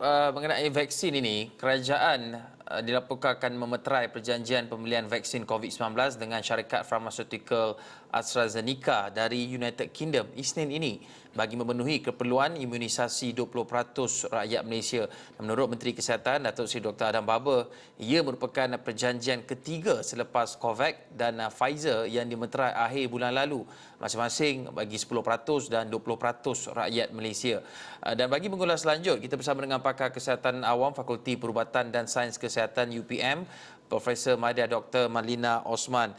mengenai vaksin ini, kerajaan dilaporkan akan memeterai perjanjian pembelian vaksin COVID-19 dengan syarikat farmaseutical AstraZeneca dari United Kingdom Isnin ini bagi memenuhi keperluan imunisasi 20% rakyat Malaysia. Menurut Menteri Kesihatan Datuk Seri Dr. Adam Baber, ia merupakan perjanjian ketiga selepas COVAX dan Pfizer yang dimeterai akhir bulan lalu, masing-masing bagi 10% dan 20% rakyat Malaysia. Dan bagi mengulas lanjut, kita bersama dengan pakar Kesihatan Awam Fakulti Perubatan dan Sains Kesihatan UPM, Profesor Madya Dr. Malina Osman.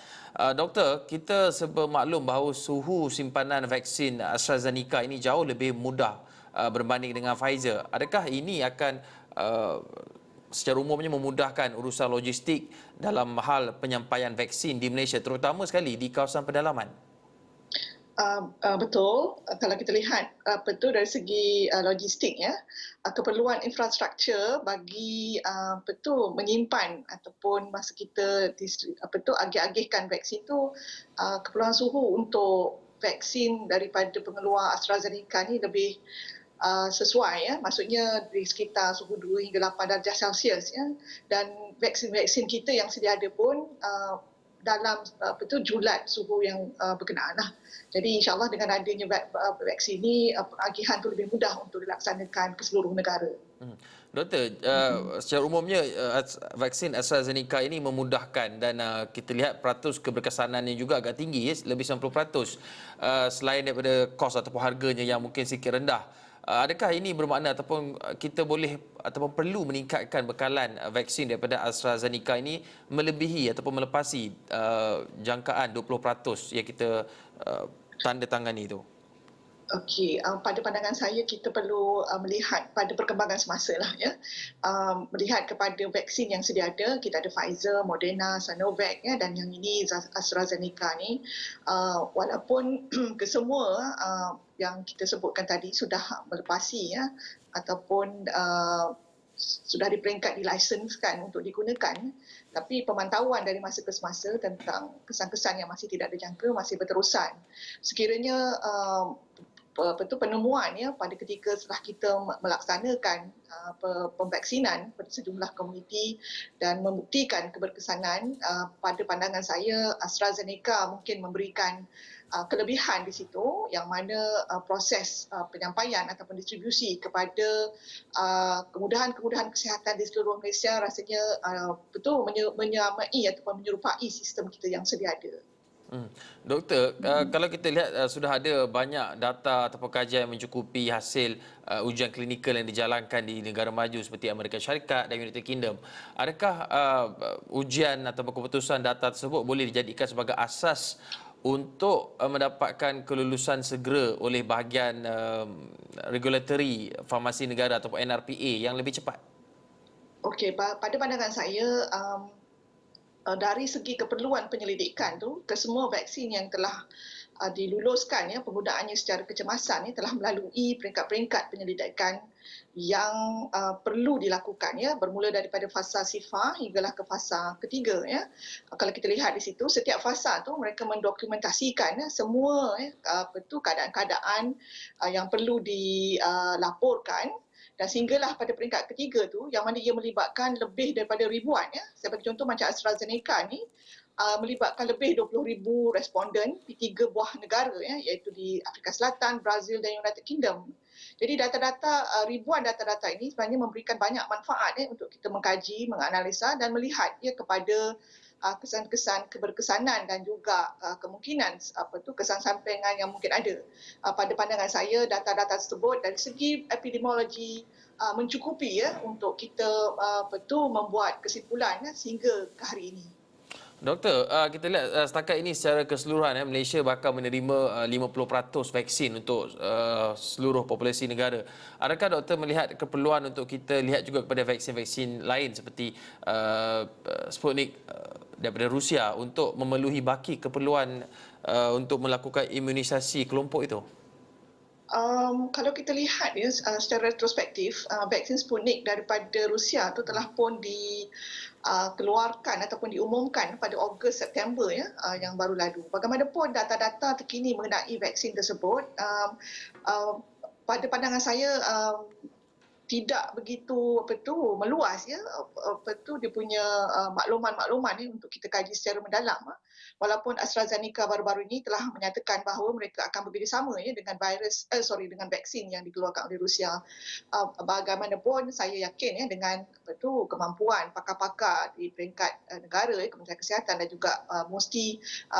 Doktor, kita bermaklum bahawa suhu simpanan vaksin AstraZeneca ini jauh lebih mudah berbanding dengan Pfizer. Adakah ini akan secara umumnya memudahkan urusan logistik dalam hal penyampaian vaksin di Malaysia, terutama sekali di kawasan pedalaman? Betul. Kalau kita lihat betul dari segi logistik ya, keperluan infrastruktur bagi betul menyimpan ataupun masa kita betul agih-agihkan vaksin tu, keperluan suhu untuk vaksin daripada pengeluar AstraZeneca ni lebih sesuai ya, maksudnya di sekitar suhu 2 hingga 8 darjah Celsius ya, dan vaksin-vaksin kita yang sedia ada pun dalam betul julat suhu yang berkenaan lah. Jadi insyaAllah dengan adanya vaksin ini, agihan itu lebih mudah untuk dilaksanakan ke seluruh negara. Doktor, secara umumnya vaksin AstraZeneca ini memudahkan dan kita lihat peratus keberkesanannya juga agak tinggi, ya, lebih 90%. Selain daripada kos ataupun harganya yang mungkin sikit rendah. Adakah ini bermakna ataupun kita boleh ataupun perlu meningkatkan bekalan vaksin daripada AstraZeneca ini melebihi ataupun melepasi jangkaan 20% yang kita tanda tangani itu? Okey, pada pandangan saya kita perlu melihat pada perkembangan semasa lah ya. Melihat kepada vaksin yang sedia ada, kita ada Pfizer, Moderna, Sinovac ya, dan yang ini AstraZeneca ni. Walaupun kesemua yang kita sebutkan tadi sudah melepasi ya, ataupun sudah di peringkat dilisenskan untuk digunakan, tapi pemantauan dari masa ke semasa tentang kesan-kesan yang masih tidak dijangka masih berterusan. Sekiranya penemuan ya pada ketika setelah kita melaksanakan pemvaksinan pada sejumlah komuniti dan membuktikan keberkesanan, pada pandangan saya AstraZeneca mungkin memberikan kelebihan di situ yang mana proses penyampaian ataupun distribusi kepada kemudahan-kemudahan kesihatan di seluruh Malaysia rasanya betul menyamai ataupun menyerupai sistem kita yang sedia ada. Doktor, kalau kita lihat sudah ada banyak data ataupun kajian yang mencukupi hasil ujian klinikal yang dijalankan di negara maju seperti Amerika Syarikat dan United Kingdom. Adakah ujian ataupun keputusan data tersebut boleh dijadikan sebagai asas untuk mendapatkan kelulusan segera oleh bahagian regulatory farmasi negara ataupun NRPA yang lebih cepat? Okey, pada pandangan saya dari segi keperluan penyelidikan tu, kesemua vaksin yang telah diluluskan ya penggunaannya secara kecemasan ya telah melalui peringkat-peringkat penyelidikan yang perlu dilakukan ya, bermula daripada fasa SIFA hinggalah ke fasa ketiga ya. Kalau kita lihat di situ setiap fasa tu mereka mendokumentasikan ya, semua ya, keadaan-keadaan yang perlu dilaporkan. Dan sehinggalah pada peringkat ketiga tu yang mana ia melibatkan lebih daripada ribuan ya. Saya bagi contoh macam AstraZeneca ni melibatkan lebih 20,000 responden di 3 buah negara ya, iaitu di Afrika Selatan, Brazil dan United Kingdom. Jadi ribuan data-data ini sebenarnya memberikan banyak manfaat ya untuk kita mengkaji, menganalisa dan melihat ya kepada kesan-kesan keberkesanan dan juga kemungkinan kesan sampingan yang mungkin ada. Pada pandangan saya data-data tersebut dari segi epidemiologi mencukupi ya untuk kita betul membuat kesimpulan ya, sehingga ke hari ini. Doktor, kita lihat setakat ini secara keseluruhan Malaysia bakal menerima 50% vaksin untuk seluruh populasi negara. Adakah doktor melihat keperluan untuk kita lihat juga kepada vaksin-vaksin lain seperti Sputnik daripada Rusia untuk memenuhi baki keperluan untuk melakukan imunisasi kelompok itu? Kalau kita lihat ya secara retrospektif, vaksin Sputnik daripada Rusia itu telah pun dikeluarkan ataupun diumumkan pada Ogos September ya yang baru lalu. Bagaimanapun data-data terkini mengenai vaksin tersebut, pada pandangan saya tidak begitu meluas ya dia punya makluman-makluman ya untuk kita kaji secara mendalam. Walaupun AstraZeneca baru-baru ini telah menyatakan bahawa mereka akan bekerjasama ya dengan dengan vaksin yang dikeluarkan oleh Rusia. Bagaimanapun saya yakin ya dengan kemampuan pakar-pakar di peringkat negara ya, Kementerian Kesihatan dan juga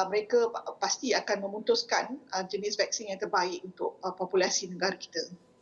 mereka pasti akan memutuskan jenis vaksin yang terbaik untuk populasi negara kita.